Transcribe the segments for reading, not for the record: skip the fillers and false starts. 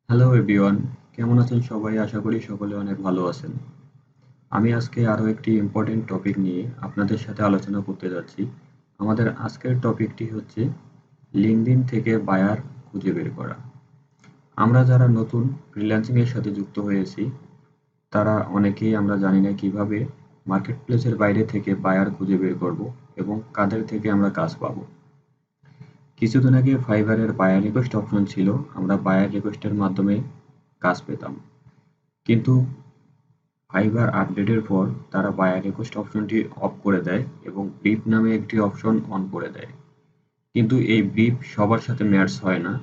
Hello everyone, কেমন আছেন সবাই? আশা করি সকলে অনেক ভালো আছেন। আমি আজকে আরো একটি ইম্পর্টেন্ট টপিক নিয়ে আপনাদের সাথে আলোচনা করতে যাচ্ছি। আমাদের আজকের টপিকটি হচ্ছে লিঙ্কডইন থেকে বায়ার খুঁজে বের করা। আমরা যারা নতুন ফ্রিল্যান্সিং এর সাথে যুক্ত হয়েছি, তারা অনেকেই আমরা জানি না কিভাবে মার্কেটপ্লেসের বাইরে থেকে বায়ার খুঁজে বের করব এবং কাদের থেকে আমরা কাজ পাবো। কিছুদিন আগে ফাইবারের বায়ার রিকোয়েস্ট অপশন ছিল, আমরা বায়ার রিকোয়েস্টের মাধ্যমে কাজ পেতাম। কিন্তু ফাইবার আপডেটের পর তারা বায়ার রিকোয়েস্ট অপশনটি অফ করে দেয় এবং ব্রিফ নামে একটি অপশন অন করে দেয়। কিন্তু এই ব্রিফ সবার সাথে ম্যাচ হয় না।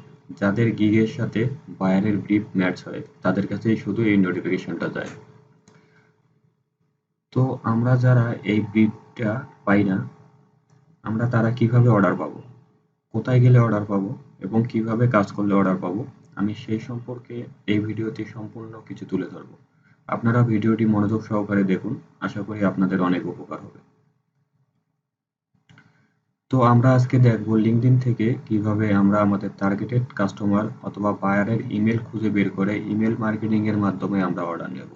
যাদের গিগের সাথে বায়ারের ব্রিফ ম্যাচ হয় তাদের কাছেই শুধু এই নোটিফিকেশনটা যায়। তো আমরা যারা এই ব্রিফটা পাই না, আমরা তারা কিভাবে অর্ডার পাবো, কোথায় গেলে অর্ডার পাবো এবং কিভাবে কাজ করলে অর্ডার পাবো, আমি সেই সম্পর্কে এই ভিডিওতে সম্পূর্ণ কিছু তুলে ধরবো। আপনারা ভিডিওটি মনোযোগ সহকারে দেখুন, আশা করি আপনাদের অনেক উপকার হবে। তো আমরা আজকে দেখবো লিঙ্কডইন থেকে কিভাবে আমরা আমাদের টার্গেটেড কাস্টমার অথবা বায়ারের ইমেল খুঁজে বের করে ইমেল মার্কেটিং এর মাধ্যমে আমরা অর্ডার নেব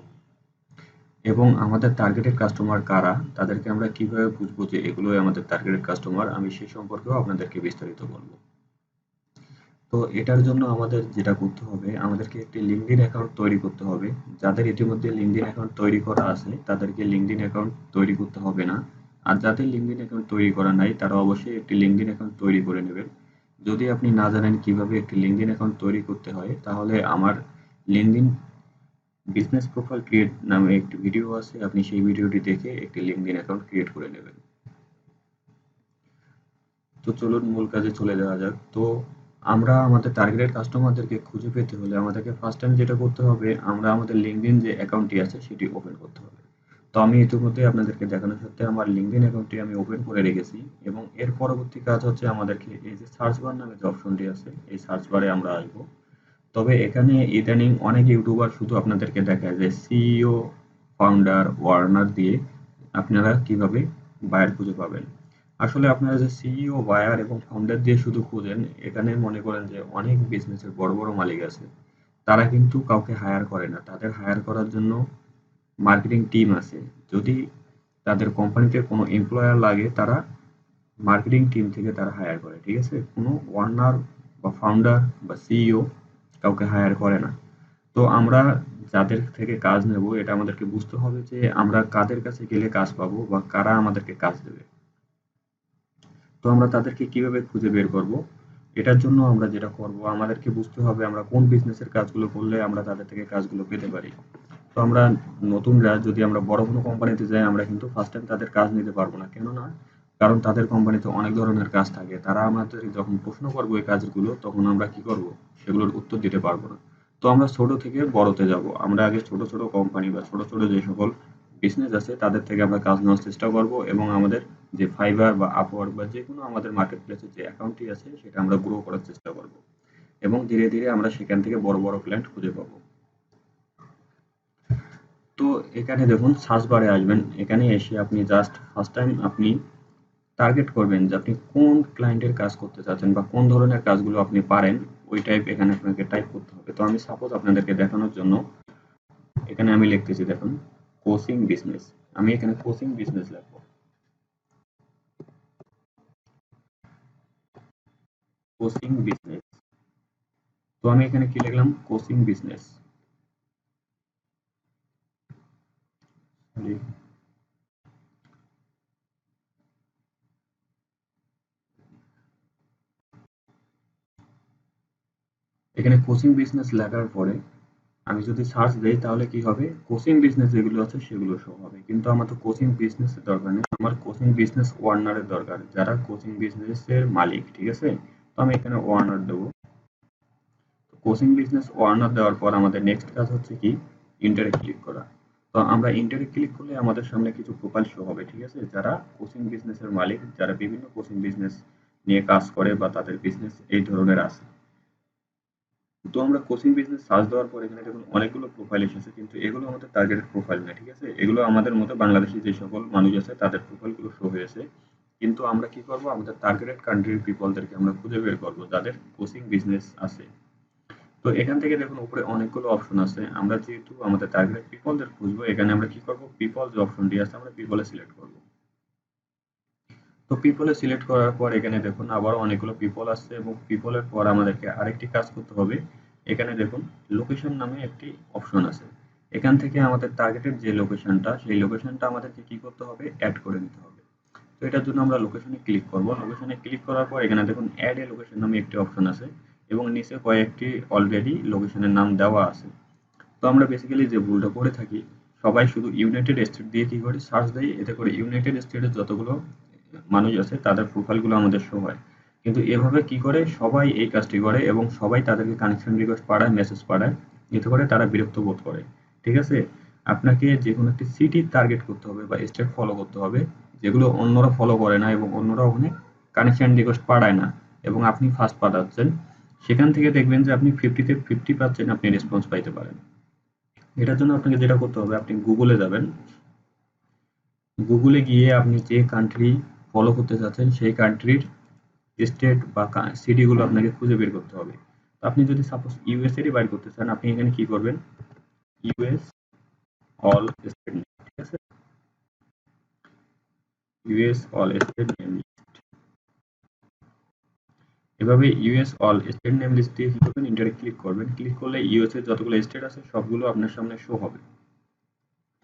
এবং আমাদের টার্গেটেড কাস্টমার কারা, তাদেরকে আমরা কিভাবে বুঝবো যে এগুলোই আমাদের টার্গেটেড কাস্টমার, আমি সেই সম্পর্কেও আপনাদেরকে বিস্তারিত বলবো। তো এটার জন্য আমাদের যেটা করতে হবে, আমাদেরকে একটি লিঙ্কডইন অ্যাকাউন্ট তৈরি করতে হবে। যাদের ইতিমধ্যে লিঙ্কডইন অ্যাকাউন্ট তৈরি করা আছে তাদেরকে লিঙ্কডইন অ্যাকাউন্ট তৈরি করতে হবে না। আর যাদের লিঙ্কডইন অ্যাকাউন্ট তৈরি করা নাই তারা অবশ্যই একটি লিঙ্কডইন অ্যাকাউন্ট তৈরি করে নেবেন। যদি আপনি না জানেন কিভাবে একটি লিঙ্কডইন অ্যাকাউন্ট তৈরি করতে হয়, তাহলে আমার লিঙ্কডইন বিজনেস প্রোফাইল ক্রিয়েট নামে একটি ভিডিও আছে, আপনি সেই ভিডিওটি দেখে একটি লিঙ্কডইন অ্যাকাউন্ট ক্রিয়েট করে নেবেন। তো চলুন মূল কাজে চলে যাওয়া যাক। তো আমরা আমাদের টার্গেটেড কাস্টমারদেরকে খুঁজে পেতে হলে আমাদেরকে ফার্স্ট টাইম যেটা করতে হবে, আমরা আমাদের লিঙ্কডইন যে অ্যাকাউন্টটি আছে সেটি ওপেন করতে হবে। তো আমি ইতিমধ্যে আপনাদেরকে দেখানোর সাথে আমার লিঙ্কডইন অ্যাকাউন্টটি আমি ওপেন করে রেখেছি এবং এর পরবর্তী কাজ হচ্ছে আমাদেরকে এই যে সার্চ বার নামে যে অপশনটি আছে এই সার্চ বারে আমরা আসবো। তবে এখানে ইদানিং অনেক ইউটিউবার শুধু আপনাদেরকে দেখায় যে সিইও, ফাউন্ডার, ওয়ার্নার দিয়ে আপনারা কিভাবে বায়ার খুঁজে পাবেন। আসলে আপনারা যে সিইও, বায়ার এবং ফাউন্ডার দিয়ে শুধু খুঁজেন, এখানে মনে করেন যে অনেক বিজনেসের বড় বড় মালিক আছে, তারা কিন্তু কাউকে হায়ার করে না। তাদের হায়ার করার জন্য মার্কেটিং টিম আছে। যদি তাদের কোম্পানিতে কোনো এমপ্লয়ার লাগে, তারা মার্কেটিং টিম থেকে তারা হায়ার করে, ঠিক আছে? কোনো ওয়ার্নার বা ফাউন্ডার বা সিইও কাউকে হায়ার করে না। তো আমরা যাদের থেকে কাজ নেব, এটা আমাদেরকে বুঝতে হবে যে আমরা কাদের কাছে গেলে কাজ পাবো বা কারা আমাদেরকে কাজ দেবে। তো আমরা তাদেরকে কিভাবে খুঁজে বের করব, এটার জন্য আমরা যেটা করব, আমাদেরকে বুঝতে হবে আমরা কোন বিজনেসের কাজগুলো করলে আমরা তাদের থেকে কাজগুলো পেতে পারি। তো আমরা নতুনরা যদি আমরা বড় কোনো কোম্পানিতে যাই, আমরা কিন্তু ফার্স্ট টাইম তাদের কাজ নিতে পারবো না। কেননা কারণ তাদের কোম্পানিতে অনেক ধরনের কাজ থাকে, তারা আমাদের যখন প্রশ্ন করবো এই কাজগুলো, তখন আমরা কি করব, সেগুলোর উত্তর দিতে পারবো না। তো আমরা ছোট থেকে বড়তে যাব, আমরা আগে ছোট ছোট কোম্পানি বা ছোট ছোট যে সকল বিজনেস আছে তাদের থেকে আমরা কাজ নেওয়ার চেষ্টা করব এবং আমাদের যে ফাইবার বা আপওয়ার্ক বা যে কোনো আমাদের মার্কেট প্লেসের যে অ্যাকাউন্টটি আছে সেটা আমরা গ্রো করার চেষ্টা করব এবং ধীরে ধীরে আমরা সেখান থেকে বড় বড় ক্লায়েন্ট খুঁজে পাবো। তো এখানে দেখুন সার্চ বারে আসবেন, এখানে এসে আপনি জাস্ট ফার্স্ট টাইম আপনি টার্গেট করবেন যে আপনি কোন ক্লায়েন্টের কাজ করতে চাচ্ছেন বা কোন ধরনের কাজগুলো আপনি পারেন, ওই টাইপ এখানে আপনাকে টাইপ করতে হবে। তো আমি সাপোজ আপনাদেরকে দেখানোর জন্য এখানে আমি লিখতেছি, দেখুন কোচিং বিজনেস, আমি এখানে কোচিং বিজনেস লিখবো, কোচিং বিজনেস। তো আমি এখানে কি লিখলাম, কোচিং বিজনেস। এখানে কোচিং বিজনেস লেখার পরে আমি যদি সার্চ দেই তাহলে কি হবে, কোচিং বিজনেস যেগুলো আছে সেগুলো শো হবে। কিন্তু আমার তো কোচিং বিজনেসের দরকার নেই, আমার কোচিং বিজনেস ওয়ার্নারের দরকার, যারা কোচিং বিজনেসের মালিক, ঠিক আছে? তো আমি এখানে ওয়ার্নার দেবো। কোচিং বিজনেস ওয়ার্নার দেওয়ার পর আমাদের নেক্সট কাজ হচ্ছে কি, ইন্টারে ক্লিক করা। তো আমরা ইন্টারে ক্লিক করলে আমাদের সামনে কিছু প্রোফাইল শো হবে, ঠিক আছে? যারা কোচিং বিজনেসের মালিক, যারা বিভিন্ন কোচিং বিজনেস নিয়ে কাজ করে বা তাদের বিজনেস এই ধরনের আছে। তো আমরা কোচিং বিজনেস সার্চ দেওয়ার পর এখানে দেখুন অনেকগুলো প্রোফাইল এসেছে, কিন্তু এগুলো আমাদের টার্গেটেড প্রোফাইল না, ঠিক আছে? এগুলো আমাদের মতো বাংলাদেশি যে সকল মানুষ আছে তাদের প্রোফাইলগুলো শো হয়েছে। কিন্তু আমরা কি করব, আমাদের টার্গেটেড কান্ট্রির পিপলদেরকে আমরা খুঁজে বের করব যাদের কোচিং বিজনেস আছে। তো এখান থেকে দেখুন উপরে অনেকগুলো অপশন আছে। আমরা যেহেতু আমাদের টার্গেট পিপলদের খুঁজবো, এখানে আমরা কি করব, পিপল যে অপশনটি আছে আমরা পিপলে সিলেক্ট করব। তো পিপলে সিলেক্ট করার পর এখানে দেখুন আবার অনেকগুলো পিপল আসছে, এবং পিপলের পর আমাদেরকে আরেকটি কাজ করতে হবে। এখানে দেখুন লোকেশন নামে একটি অপশন আছে। এখান থেকে আমাদের টার্গেটের যে লোকেশনটা, সেই লোকেশনটা আমাদেরকে কি করতে হবে, অ্যাড করে নিতে হবে। তো এটার জন্য আমরা লোকেশনে ক্লিক করব। লোকেশনে ক্লিক করার পর এখানে দেখুন অ্যাড এ লোকেশন নামে একটি অপশন আছে, এবং নিচে কয়েকটি অলরেডি লোকেশনের নাম দেওয়া আছে। তো আমরা বেসিক্যালি যে ভুলটা করে থাকি, সবাই শুধু ইউনাইটেড স্টেট দিয়ে কি করে সার্চ দেয়, এতে করে ইউনাইটেড স্টেটের যতগুলো মানুষ আছে তাদের প্রোফাইলগুলো আমাদের শো হয়। কিন্তু এভাবে কি করে সবাই এই কাজটি করে, এবং সবাই তাদেরকে কানেকশন রিকোয়েস্ট পাঠায়, মেসেজ পাঠায়, এতে করে তারা বিরক্ত বোধ করে। ঠিক আছে, আপনাকে যে কোনো একটি সিটি টার্গেট করতে হবে বা স্টেট ফলো করতে হবে, যেগুলো অন্যরা ফলো করে না এবং অন্যরা ওখানে কানেকশন রিকোয়েস্ট পাঠায় না, এবং আপনি ফার্স্ট পাঠাচ্ছেন। সেখান থেকে দেখবেন যে আপনি 50-তে 50% আপনি রেসপন্স পাইতে পারেন। এটার জন্য আপনাকে যেটা করতে হবে, আপনি গুগলে যাবেন। গুগলে গিয়ে আপনি যে কান্ট্রি ফলো করতে চাচ্ছেন সেই কান্ট্রির স্টেট বা সিটিগুলো আপনাকে খুঁজে বের করতে হবে। তো আপনি যদি সাপোজ ইউএস এরই বাইর করতে চান, আপনি এখানে কি করবেন, ইউএস অল স্টেট নেম, ঠিক আছে, ইউএস অল স্টেট নেম। এভাবে US all state name list দিয়ে কি করবেন, ইন্টারে ক্লিক করবেন। ক্লিক করলে ইউএস এর যতগুলো স্টেট আছে সবগুলো আপনার সামনে শো হবে।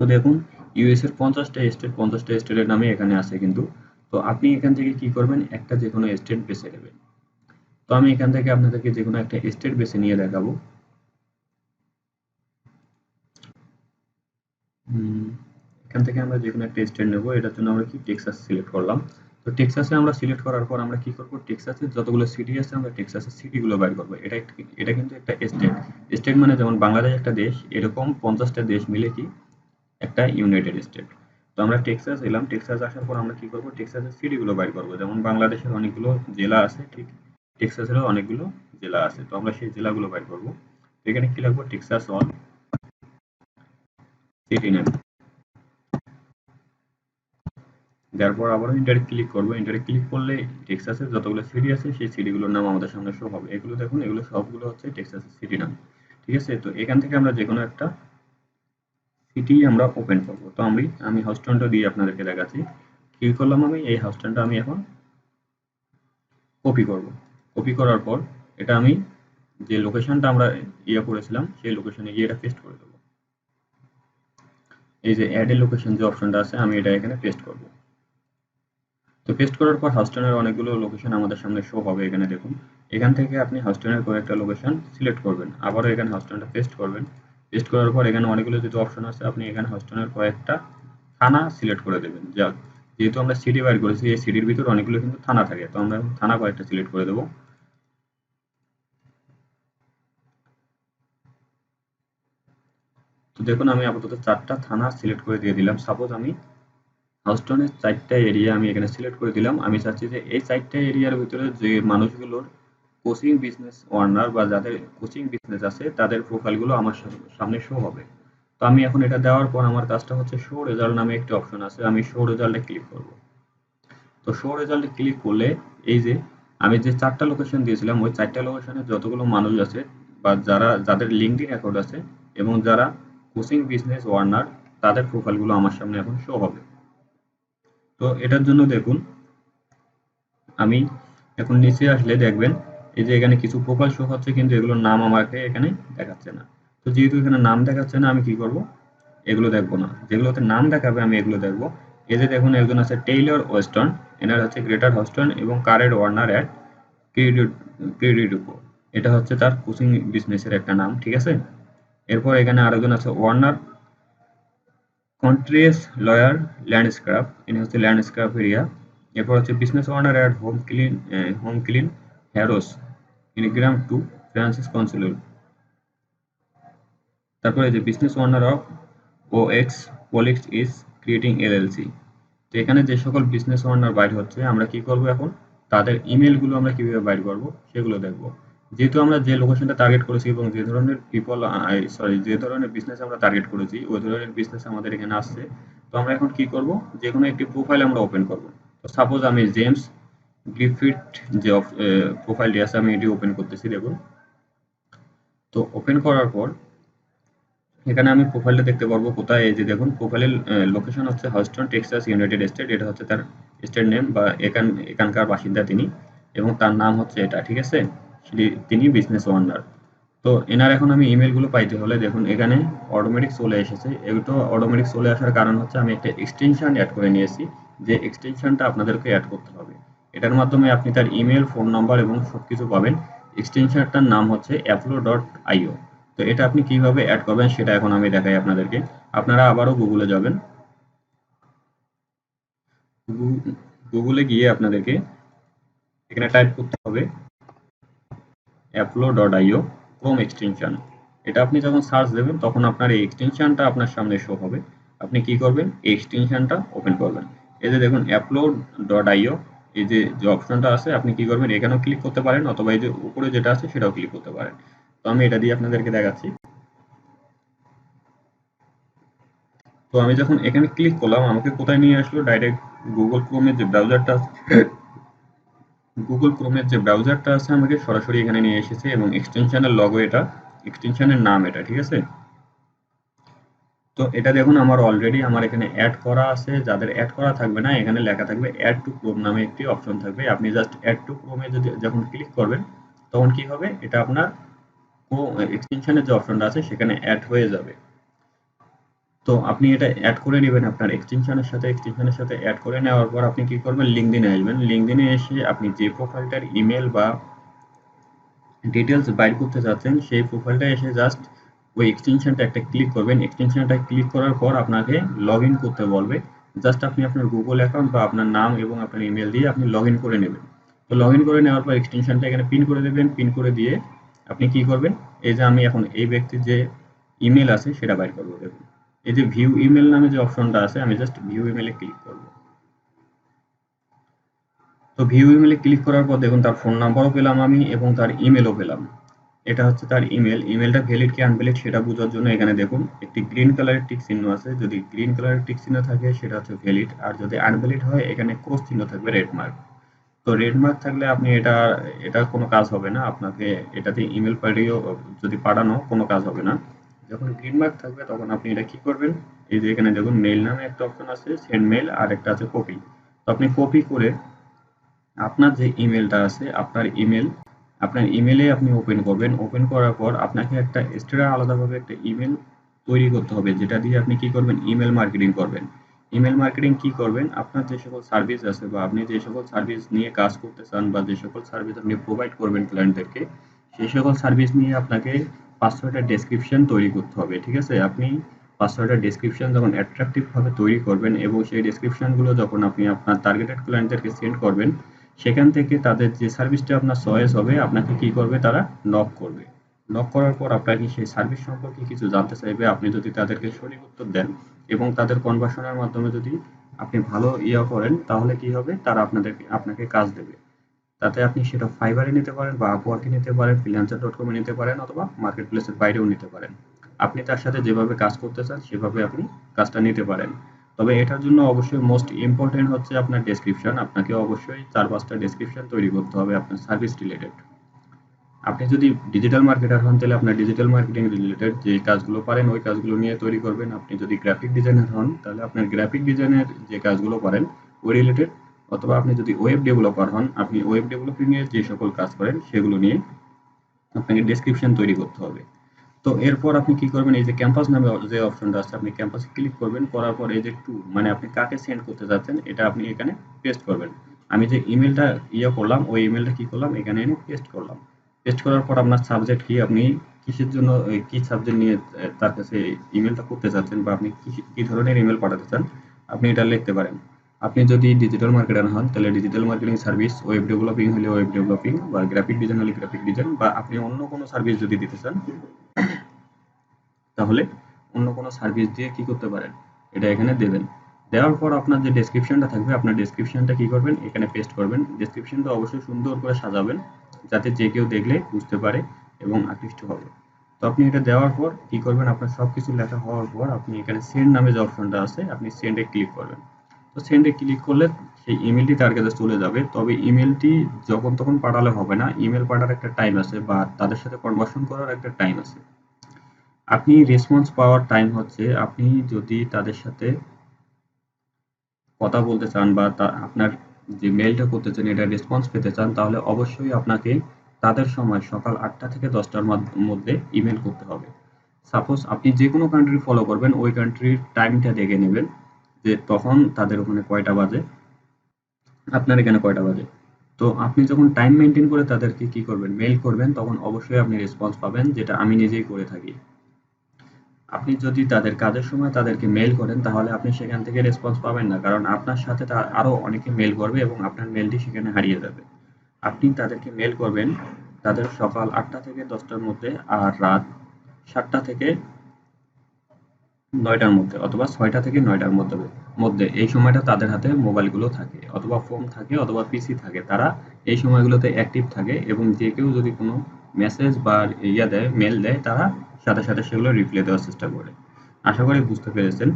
তো দেখুন ইউএস এর 50টা স্টেট, 50টা স্টেটের নামে এখানে আছে কিন্তু। তো আপনি এখান থেকে কি করবেন, একটা যে কোনো স্টেট বেছে নেবেন। তো আমি এখান থেকে আপনাদেরকে যে কোনো একটা স্টেট বেছে নিয়ে দেখাবো। এখান থেকে আমরা যে কোনো একটা স্টেট নেব। এটার জন্য আমরা কি টেক্সাস সিলেক্ট করলাম। তো টেক্সাসে আমরা সিলেক্ট করার পর আমরা কি করব, টেক্সাসের যতগুলো সিটি আছে আমরা টেক্সাসের সিটিগুলো বাইর করব। এটা কিন্তু একটা স্টেট। স্টেট মানে যেমন বাংলাদেশ একটা দেশ, এরকম 50টা দেশ মিলে কি একটা ইউনাইটেড স্টেট। তো আমরা টেক্সাস এলাম। টেক্সাস আসার পর আমরা কি করব, টেক্সাসের সিটিগুলো বাইর করব। যেমন বাংলাদেশের অনেকগুলো জেলা আছে, ঠিক টেক্সাসেরও অনেকগুলো জেলা আছে। তো আমরা সেই জেলাগুলো বাইর করব। তো এখানে কি লিখবো, টেক্সাস অল সিটি নেম। তারপর আবার ইন্টারে ক্লিক করবো। ইন্টারে ক্লিক করলে টেক্সাসের যতগুলো সিটি আছে সেই সিটিগুলোর নাম আমাদের সামনে শো হবে। এগুলো দেখুন, এগুলো সবগুলো হচ্ছে টেক্সাসের সিটি নাম। ঠিক আছে, তো এখান থেকে আমরা যে কোনো একটা সিটি আমরা ওপেন করব। তো আমি হাউস্টনটা দিয়ে আপনাদেরকে দেখাচ্ছি। কি করলাম, আমি এই হাউস্টনটা আমি এখন কপি করব। কপি করার পর এটা আমি যে লোকেশনটা আমরা ইয়ে করেছিলাম সেই লোকেশনে গিয়ে এটা পেস্ট করে দেবো। এই যে অ্যাড এ লোকেশন যে অপশনটা আছে, আমি এটা এখানে পেস্ট করব। তো পেস্ট করার পর হাউস্টনের অনেকগুলো লোকেশন আমাদের সামনে শো হবে। এখানে দেখুন, এখান থেকে আপনি হাউস্টনের কয়েকটা লোকেশন সিলেক্ট করবেন, আবারও এখানে হাউস্টনটা পেস্ট করবেন। পেস্ট করার পর এখানে অনেকগুলো যেহেতু অপশন আছে, আপনি এখানে হাউস্টনের কয়েকটা থানা সিলেক্ট করে দেবেন। যেহেতু আমরা সিটি বাইর করেছি, এই সিটির ভিতর অনেকগুলো কিন্তু থানা থাকে, তো আমরা থানা কয়েকটা সিলেক্ট করে দেবো। তো দেখুন আমি আপাতত 4টা থানা সিলেক্ট করে দিয়ে দিলাম। সাপোজ আমি হাউস্টনের 4টা এরিয়া আমি এখানে সিলেক্ট করে দিলাম। আমি চাচ্ছি যে এই 4টা এরিয়ার ভিতরে যে মানুষগুলোর কোচিং বিজনেস ওনার বা যাদের কোচিং বিজনেস আছে তাদের প্রোফাইলগুলো আমার সামনে শো হবে। তো আমি এখন এটা দেওয়ার পর আমার কাজটা হচ্ছে শো রেজাল্ট নামে একটি অপশন আছে, আমি শো রেজাল্টে ক্লিক করব। তো শো রেজাল্টে ক্লিক করলে এই যে আমি যে 4টা লোকেশন দিয়েছিলাম ওই 4টা লোকেশনে যতগুলো মানুষ আছে বা যাদের লিঙ্কডইন অ্যাকাউন্ট আছে এবং যারা কোচিং বিজনেস ওনার, তাদের প্রোফাইলগুলো আমার সামনে এখন শো হবে। তো এটার জন্য দেখুন আমি এখন নিচে আসলে দেখবেন এই যে এখানে কিছু প্রোফাইল শো হচ্ছে, কিন্তু এগুলোর নাম আমাকে এখানে দেখাচ্ছে না। তো যেহেতু এখানে নাম দেখাচ্ছে না, আমি কি করব, এগুলো দেখবো না। যেগুলোতে নাম দেখাবে আমি এগুলো দেখবো। এই যে দেখুন একজন আছে টেইলর ওয়েস্টার্ন, এনার হচ্ছে গ্রেটার হাউস্টন এবং কারের ওয়ার্নার অ্যাট ক্রেডিটুকো। এটা হচ্ছে তার কোচিং বিজনেসের একটা নাম, ঠিক আছে। এরপর এখানে আরেকজন আছে ওয়ার্নার কন্ট্রিয়েস লয়ার ল্যান্ডস্ক্রাপ, ইনি হচ্ছে ল্যান্ডস্ক্রাপ এরিয়া। এরপর হচ্ছে business owner at home clean harrows ইনিগ্রাম টু ফ্রান্সিস কনসুলেট। তারপরে যে business owner of O X plex is creating LLC. তো এখানে যে সকল বিজনেস ওনার বাইর হচ্ছে, আমরা কি করব এখন, তাদের ইমেলগুলো আমরা কিভাবে বাইর করব সেগুলো দেখব। যেহেতু আমরা যে লোকেশনটা টার্গেট করেছি এবং যে ধরনের যে ধরনের বিজনেস আমরা টার্গেট করেছি ওই ধরনের বিজনেস আমাদের এখানে আসছে। তো আমরা এখন কি করব, যে কোনো একটি প্রোফাইল আমরা ওপেন করব। তো সাপোজ আমি জেমস গ্রিফিথ যে প্রোফাইলটি আছে আমি এটি ওপেন করতেছি। দেখুন তো ওপেন করার পর এখানে আমি প্রোফাইলটা দেখতে পারবো কোথায়, এই যে দেখুন প্রোফাইলের লোকেশন হচ্ছে হাউস্টন টেক্সাস ইউনাইটেড স্টেট, এটা হচ্ছে তার স্টেট নেম বা এখানকার বাসিন্দা তিনি, এবং তার নাম হচ্ছে এটা, ঠিক আছে, তিনি বিজনেস ওনার। তো এনার এখন আমি ইমেলগুলো পাইতে হলে দেখুন এখানে অটোমেটিক চলে এসেছে। এগুলো অটোমেটিক চলে আসার কারণ হচ্ছে আমি একটা এক্সটেনশন অ্যাড করে নিয়েছি, যে এক্সটেনশনটা আপনাদেরকে অ্যাড করতে হবে। এটার মাধ্যমে আপনি তার ইমেল, ফোন নাম্বার এবং সবকিছু পাবেন। এক্সটেনশনটার নাম হচ্ছে applo.io। তো এটা আপনি কিভাবে অ্যাড করবেন সেটা এখন আমি দেখাই আপনাদেরকে। আপনারা আবারও গুগলে যাবেন। গুগলে গিয়ে আপনাদেরকে এখানে টাইপ করতে হবে applo.io ক্রোম এক্সটেনশন। এটা আপনি যখন সার্চ দেবেন তখন আপনার এই এক্সটেনশনটা আপনার সামনে শো হবে। আপনি কি করবেন, এই এক্সটেনশনটা ওপেন করবেন। এই যে দেখুন applo.io, এই যে অপশনটা আছে আপনি কি করবেন, এখানেও ক্লিক করতে পারেন অথবা এই যে উপরে যেটা আছে সেটাও ক্লিক করতে পারেন। তো আমি এটা দিয়ে আপনাদেরকে দেখাচ্ছি। তো আমি যখন এখানে ক্লিক করলাম আমাকে কোথায় নিয়ে আসলো, ডাইরেক্ট গুগল ক্রোমের যে ব্রাউজারটা আছে, গুগল ক্রোমের যে ব্রাউজারটা আছে আমাকে সরাসরি এখানে নিয়ে এসেছে, এবং এক্সটেনশনের লগো এটা, এক্সটেনশনের নাম এটা, ঠিক আছে। তো এটা দেখুন আমার অলরেডি আমার এখানে অ্যাড করা আছে। যাদের অ্যাড করা থাকবে না এখানে লেখা থাকবে অ্যাড টু ক্রোম নামে একটি অপশন থাকবে। আপনি জাস্ট অ্যাড টু ক্রোমে যদি যখন ক্লিক করবেন তখন কি হবে, এটা আপনার এক্সটেনশনের যে অপশনটা আছে সেখানে অ্যাড হয়ে যাবে। তো আপনি এটা অ্যাড করে নেবেন আপনার এক্সটেনশনের সাথে অ্যাড করে নেওয়ার পর আপনি কি করবেন, লিঙ্কডইনে আসবেন। লিঙ্কডইনে এসে আপনি যে প্রোফাইলটার ইমেল বা ডিটেলস বাইর করতে চাচ্ছেন সেই প্রোফাইলটা এসে জাস্ট ওই এক্সটেনশনটা একটা ক্লিক করবেন। এক্সটেনশনটা ক্লিক করার পর আপনাকে লগ ইন করতে বলবে। জাস্ট আপনি আপনার গুগল অ্যাকাউন্ট বা আপনার নাম এবং আপনার ইমেল দিয়ে আপনি লগ ইন করে নেবেন। তো লগ ইন করে নেওয়ার পর এক্সটেনশনটা এখানে পিন করে দেবেন। পিন করে দিয়ে আপনি কি করবেন, এই যে আমি এখন এই ব্যক্তির যে ইমেল আছে সেটা বাইর করবো। দেখুন এই যে ভিউ ইমেল নামে যে অপশনটা আছে আমি জাস্ট ভিউ ইমেলে ক্লিক করবো। তো ভিউ ইমেলে ক্লিক করার পর দেখুন তার ফোন নাম্বারও পেলাম আমি এবং তার ইমেলও পেলাম। এটা হচ্ছে তার ইমেল। ইমেলটা ভ্যালিড কি আনভ্যালিড সেটা বোঝার জন্য এখানে দেখুন একটি গ্রিন কালারের টিক চিহ্ন আছে। যদি গ্রিন কালারের টিক চিহ্ন থাকে সেটা হচ্ছে ভ্যালিড, আর যদি আনভ্যালিড হয় এখানে ক্রস চিহ্ন থাকবে, রেড মার্ক। তো রেড মার্ক থাকলে আপনি এটা কোনো কাজ হবে না, আপনাকে এটাতে ইমেল পাঠিয়েও যদি পাঠানো কোনো কাজ হবে না। যখন গ্রিন মার্ক থাকবে তখন আপনি এটা কি করবেন, এই যে এখানে দেখুন মেইল নামে একটা অপশন আছে, সেন্ড মেইল, আর একটা আছে কপি। তো আপনি কপি করে আপনার যে ইমেলটা আছে আপনার ইমেলে আপনি ওপেন করবেন। ওপেন করার পর আপনাকে একটা এক্সট্রা আলাদাভাবে একটা ইমেল তৈরি করতে হবে, যেটা দিয়ে আপনি কি করবেন, ইমেল মার্কেটিং করবেন। ইমেল মার্কেটিং কি করবেন, আপনার যে সকল সার্ভিস আছে বা আপনি যে সকল সার্ভিস নিয়ে কাজ করতে চান বা যে সকল সার্ভিস আপনি প্রোভাইড করবেন ক্লায়েন্টদেরকে, সেই সকল সার্ভিস নিয়ে আপনাকে 5-6টা ডেসক্রিপশন তৈরি করতে হবে, ঠিক আছে। আপনি 5-6টা ডেসক্রিপশন যখন অ্যাট্রাকটিভ ভাবে তৈরি করবেন এবং সেই ডেসক্রিপশনগুলো যখন আপনি আপনার টার্গেটেড ক্লায়েন্টদেরকে সেন্ড করবেন, সেখান থেকে তাদের যে সার্ভিসটা আপনার চয়েস হবে আপনাকে কি করবে, তারা নক করবে। নক করার পর আপনাকে সেই সার্ভিস সম্পর্কে কিছু জানতে চাইবে। আপনি যদি তাদেরকে সঠিক উত্তর দেন এবং তাদের কনভার্সনের মাধ্যমে যদি আপনি ভালো করেন তাহলে কি হবে, তারা আপনাকে কাজ দেবে। তাতে আপনি সেটা ফাইবারে নিতে পারেন বা আপওয়ার্কে নিতে পারেন, ফ্রিল্যান্সার.কমে নিতে পারেন অথবা মার্কেট প্লেসের বাইরেও নিতে পারেন। আপনি তার সাথে যেভাবে কাজ করতে চান সেভাবে আপনি কাজটা নিতে পারেন। তবে এটার জন্য অবশ্যই মোস্ট ইম্পর্টেন্ট হচ্ছে আপনার ডেসক্রিপশন। আপনাকে অবশ্যই 4-5টা ডেসক্রিপশন তৈরি করতে হবে আপনার সার্ভিস রিলেটেড। আপনি যদি ডিজিটাল মার্কেটার হন তাহলে আপনার ডিজিটাল মার্কেটিং রিলেটেড যে কাজগুলো পারেন ওই কাজগুলো নিয়ে তৈরি করবেন। আপনি যদি গ্রাফিক ডিজাইনার হন তাহলে আপনার গ্রাফিক ডিজাইনের যে কাজগুলো পারেন ওই রিলেটেড, অথবা আপনি যদি ওয়েব ডেভেলপার হন আপনি ওয়েব ডেভেলপিং এর যে সকল কাজ করেন সেগুলো নিয়ে আপনাকে ডেসক্রিপশন তৈরি করতে হবে। তো এরপর আপনি কি করবেন, এই যে ক্যাম্পাস নামে যে অপশনটা আছে আপনি ক্যাম্পাসে ক্লিক করবেন। করার পর এই যে টু মানে আপনি কাকে সেন্ড করতে যাচ্ছেন এটা আপনি এখানে পেস্ট করবেন। আমি যে ইমেলটা করলাম ওই ইমেলটা কি করলাম, এখানে এনে পেস্ট করলাম। পেস্ট করার পর আপনার সাবজেক্ট কি, আপনি কিসের জন্য কি সাবজেক্ট নিয়ে তার কাছে ইমেলটা করতে চাচ্ছেন বা আপনি কি ধরনের ইমেল পাঠাতে চান আপনি এটা লিখতে পারেন। আপনি যদি ডিজিটাল মার্কেটার হন তাহলে digital marketing service, web developing হলে ওয়েব ডেভেলপিং, বা গ্রাফিক ডিজাইন হলে গ্রাফিক ডিজাইন, বা আপনি অন্য কোনো সার্ভিস যদি দিতে চান তাহলে অন্য কোনো সার্ভিস দিয়ে কি করতে পারেন, এটা এখানে দেবেন। দেওয়ার পর আপনার যে ডেসক্রিপশনটা থাকবে আপনার ডেসক্রিপশনটা কি করবেন, এখানে পেস্ট করবেন। ডেসক্রিপশনটা অবশ্যই সুন্দর করে সাজাবেন যাতে যে কেউ দেখলে বুঝতে পারে এবং আকৃষ্ট হবে। তো আপনি এটা দেওয়ার পর কি করবেন, আপনার সবকিছু লেখা হওয়ার পর আপনি এখানে সেন্ড নামে যে অপশনটা আছে আপনি সেন্ডে ক্লিক করবেন। তো সেন্ডে ক্লিক করলে সেই ইমেলটি তার কাছে চলে যাবে। তবে ইমেলটি যখন তখন পাঠালে হবে না, ইমেল পাঠার একটা টাইম আছে বা তাদের সাথে কনভার্সন করার একটা টাইম আছে। আপনি রেসপন্স পাওয়ার টাইম হচ্ছে আপনি যদি তাদের সাথে কথা বলতে চান বা আপনার যে মেইলটা করতে চান এটা রেসপন্স পেতে চান, তাহলে অবশ্যই আপনাকে তাদের সময় সকাল 8টা থেকে 10টার মধ্যে ইমেল করতে হবে। সাপোজ আপনি যে কোনো কান্ট্রি ফলো করবেন, ওই কান্ট্রির টাইমটা দেখে নেবেন যে তখন তাদের ওখানে কয়টা বাজে, আপনার এখানে কয়টা বাজে। তো আপনি যখন টাইম মেনটেন করে তাদেরকে কি করবেন, মেইল করবেন, তখন অবশ্যই আপনি রেসপন্স পাবেন, যেটা আমি নিজেই করে থাকি। আপনি যদি তাদের কাজের সময় তাদেরকে মেইল করেন, তাহলে আপনি সেখান থেকে রেসপন্স পাবেন না, কারণ আপনার সাথে আরো অনেকে মেইল করবে এবং আপনার মেইলটি সেখানে হারিয়ে যাবে। আপনি তাদেরকে মেইল করবেন তাদের সকাল 8টা থেকে 10টার মধ্যে, আর রাত 7টা থেকে 9টার মধ্যে, অথবা 6টা থেকে 9টার মধ্যে এই সময়টা তাদের হাতে মোবাইলগুলো থাকে, অথবা ফোন থাকে, অথবা পিসি থাকে। তারা এই সময়গুলোতে অ্যাক্টিভ থাকে এবং যে কেউ যদি কোনো মেসেজ বা দেয়, মেল দেয়, তারা সাথে সাথে সেগুলো রিপ্লাই দেওয়ার চেষ্টা করে। আশা করি বুঝতে পেরেছেন।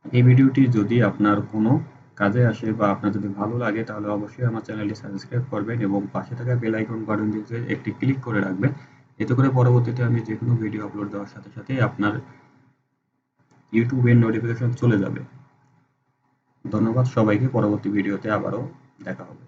এই ভিডিওটি যদি আপনার কোনো কাজে আসে বা আপনার যদি ভালো লাগে, তাহলে অবশ্যই আমার চ্যানেলটি সাবস্ক্রাইব করবেন এবং পাশে থাকা বেল আইকন বাটনটিতে একটি ক্লিক করে রাখবেন। এতে করে পরবর্তীতে আমি যে কোনো ভিডিও আপলোড দেওয়ার সাথে সাথে আপনার ইউটিউবের নোটিফিকেশন চলে যাবে। ধন্যবাদ সবাইকে। পরবর্তী ভিডিওতে আবারও দেখা হবে।